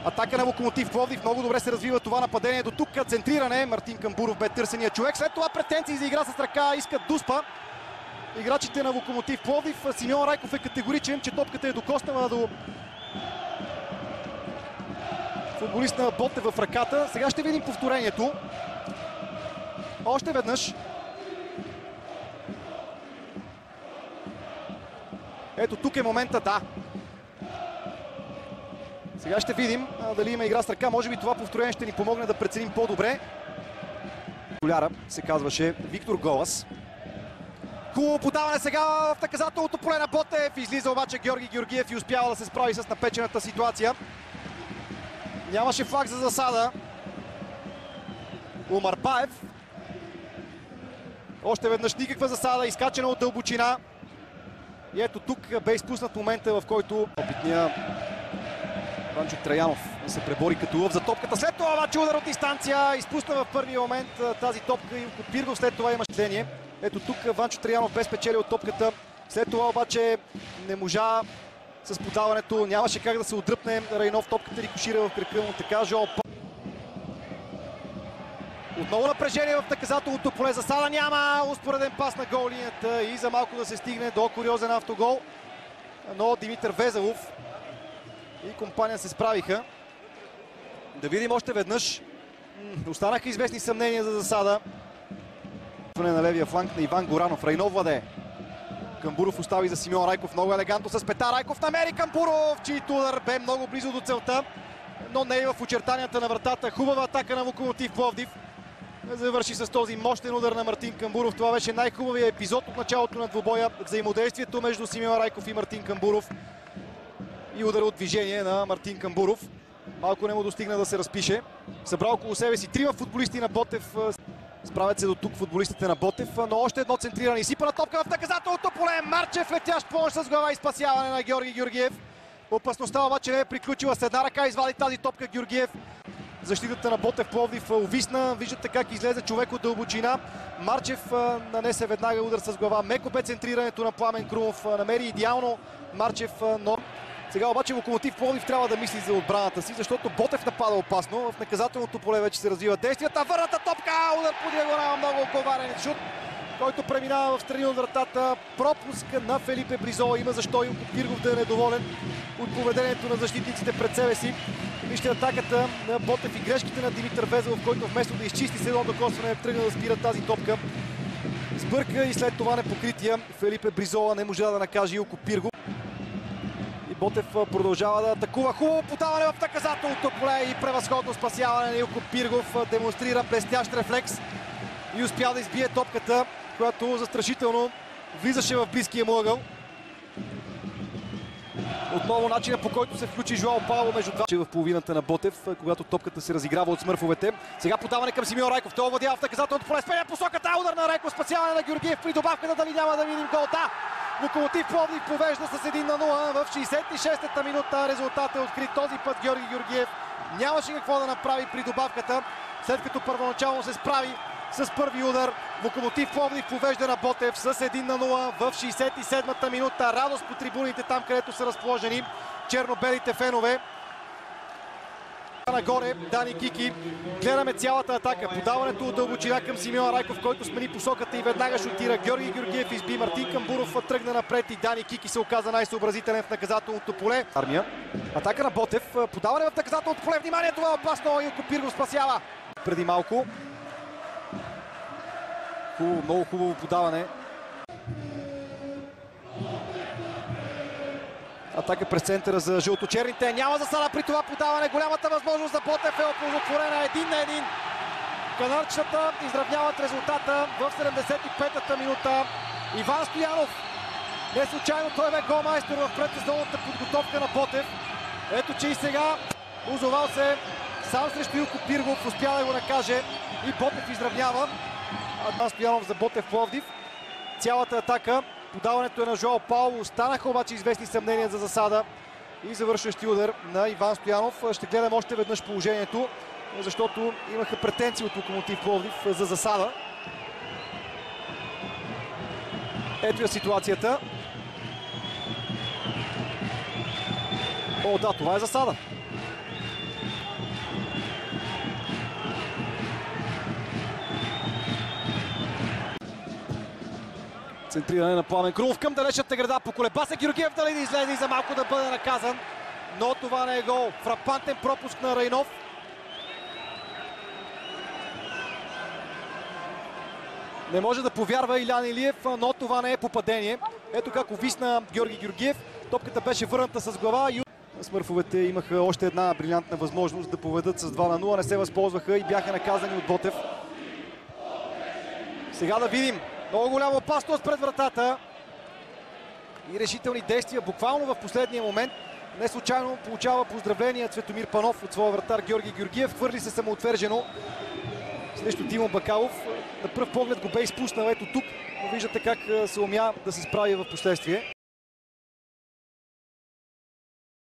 Атака на Локомотив Пловдив. Много добре се развива това нападение. До тук центриране. Мартин Камбуров бе търсения човек. След това претенции за игра с ръка. Искат Дуспа. Играчите на Локомотив Пловдив. Симеон Райков е категоричен, че топката е докоснала до футболист на Ботев в ръката. Сега ще видим повторението. Още веднъж. Ето тук е момента, да. Сега ще видим дали има игра с ръка. Може би това повторение ще ни помогне да преценим по-добре. Голяра се казваше Виктор Голас. Хубаво подаване сега в наказателното поле на Ботев. Излиза обаче Георги Георгиев и успява да се справи с напечената ситуация. Нямаше флаг за засада. Умар Паев. Още веднъж никаква засада, изкачена от дълбочина. И ето тук бе изпуснат момента, в който опитния Ванчо Траянов се пребори като лъв за топката. След това обаче удар от дистанция. Изпусна в първия момент тази топка и Пиргов след това има щение. Ето тук Ванчо Траянов бе спечелил от топката. След това обаче не можа с подаването. Нямаше как да се отдръпне. Райнов топката рикошира в кръка му. Така Жоал. Отново напрежение в наказателното поле. Засада няма. Успореден пас на гол линията и за малко да се стигне до куриозен автогол. Но Димитър Везелов и компания се справиха. Да видим още веднъж. Останаха известни съмнения за засада. На левия фланг на Иван Горанов. Райнов владее. Камбуров остави за Симеон Райков. Много елегантно с пета. Райков намери Камбуров, чийто удар бе много близо до целта, но не и в очертанията на вратата. Хубава атака на Локомотив Пловдив. Завърши с този мощен удар на Мартин Камбуров. Това беше най-хубавият епизод от началото на двубоя. Взаимодействието между Симеон Райков и Мартин Камбуров. И удар от движение на Мартин Камбуров. Малко не му достигна да се разпише. Събрал около себе си трима футболисти на Ботев. Справят се до тук футболистите на Ботев, но още едно центриране. Изсипана топка в наказателното поле. Марчев летящ помощ с глава и спасяване на Георги Георгиев. Опасността обаче не е приключила. С една ръка извади тази топка Георгиев. Защитата на Ботев Пловдив увисна. Виждате как излезе човек от дълбочина. Марчев нанесе веднага удар с глава. Меко бе центрирането на Пламен Крумов. Намери идеално Марчев, но сега обаче Локомотив Пловдив трябва да мисли за отбраната си, защото Ботев напада опасно. В наказателното поле вече се развиват действията. Върната топка! Удар по диагонал, много коварен шут, който преминава в страни от вратата. Пропуск на Фелипе Бризола. Има защо Илко Пиргов да е недоволен от поведението на защитниците пред себе си. Вижте атаката на Ботев и грешките на Димитър Везелов, който вместо да изчисти с едно докосване тръгна да спира тази топка. Сбърка и след това непокрития Фелипе Бризола не можа да накаже Илко Пиргов. Ботев продължава да атакува. Хубаво подаване в наказателното поле и превъзходно спасяване на Илко Пиргов. Демонстрира блестящ рефлекс и успя да избие топката, която застрашително влизаше в близкия му ъгъл. Отново начинът, по който се включи Жоал Пауло между два. В половината на Ботев, когато топката се разиграва от смърфовете. Сега подаване към Симеон Райков. Той овладява в наказателното поле. Сменя посоката. Удар на Райков. Спасяване на Георгиев. При добавката дали няма да видим гол. Да! Локомотив Пловдив повежда с 1-0 в 66-та минута. Резултат е открит този път Георги Георгиев. Нямаше какво да направи при добавката, след като първоначално се справи с първи удар. Локомотив Пловдив повежда на Ботев с 1-0 в 67-та минута. Радост по трибуните там, където са разположени черно-белите фенове. Нагоре Дани Кики. Гледаме цялата атака. Подаването от дълбочина към Симеон Райков, който смени посоката и веднага шутира. Георги Георгиев изби. Мартин Камбуров тръгна напред и Дани Кики се оказа най-съобразителен в наказателното поле. Армия. Атака на Ботев. Подаване в наказателното поле. Внимание, това е опасно. Илко Пиргов спасява преди малко. Хубаво, много хубаво подаване. Атака през центъра за жълточерните. Няма засада при това подаване. Голямата възможност за Ботев е оползотворена 1-1. Канарчетата изравняват резултата в 75-та минута. Иван Стоянов. Не случайно той бе голмайстор в предсезонната подготовка на Ботев. Ето, че и сега озовал се сам срещу Илко Пиргов. Успя да го накаже и Ботев изравнява. Иван Стоянов за Ботев Пловдив. Цялата атака. Подаването е на Жоал Пауло. Останаха обаче известни съмнения за засада и завършващи удар на Иван Стоянов. Ще гледам още веднъж положението, защото имаха претенции от Локомотив Пловдив за засада. Ето е ситуацията. О, да, това е засада. Центриране на Пламен Крумов към далечната града. Поколеба се Георгиев дали да излезе и за малко да бъде наказан. Но това не е гол. Фрапантен пропуск на Райнов. Не може да повярва Илян Илиев, но това не е попадение. Ето как увисна Георги Георгиев. Топката беше върната с глава. Смърфовете имаха още една брилянтна възможност да поведат с 2-0. Не се възползваха и бяха наказани от Ботев. Сега да видим. Много голяма опасност пред вратата. И решителни действия буквално в последния момент. Не случайно получава поздравления Цветомир Панов от своя вратар Георги Георгиев. Хвърли се самоотвержено срещу Тимо Бакалов. На пръв поглед го бе изпуснал ето тук, но виждате как се умя да се справи в последствие.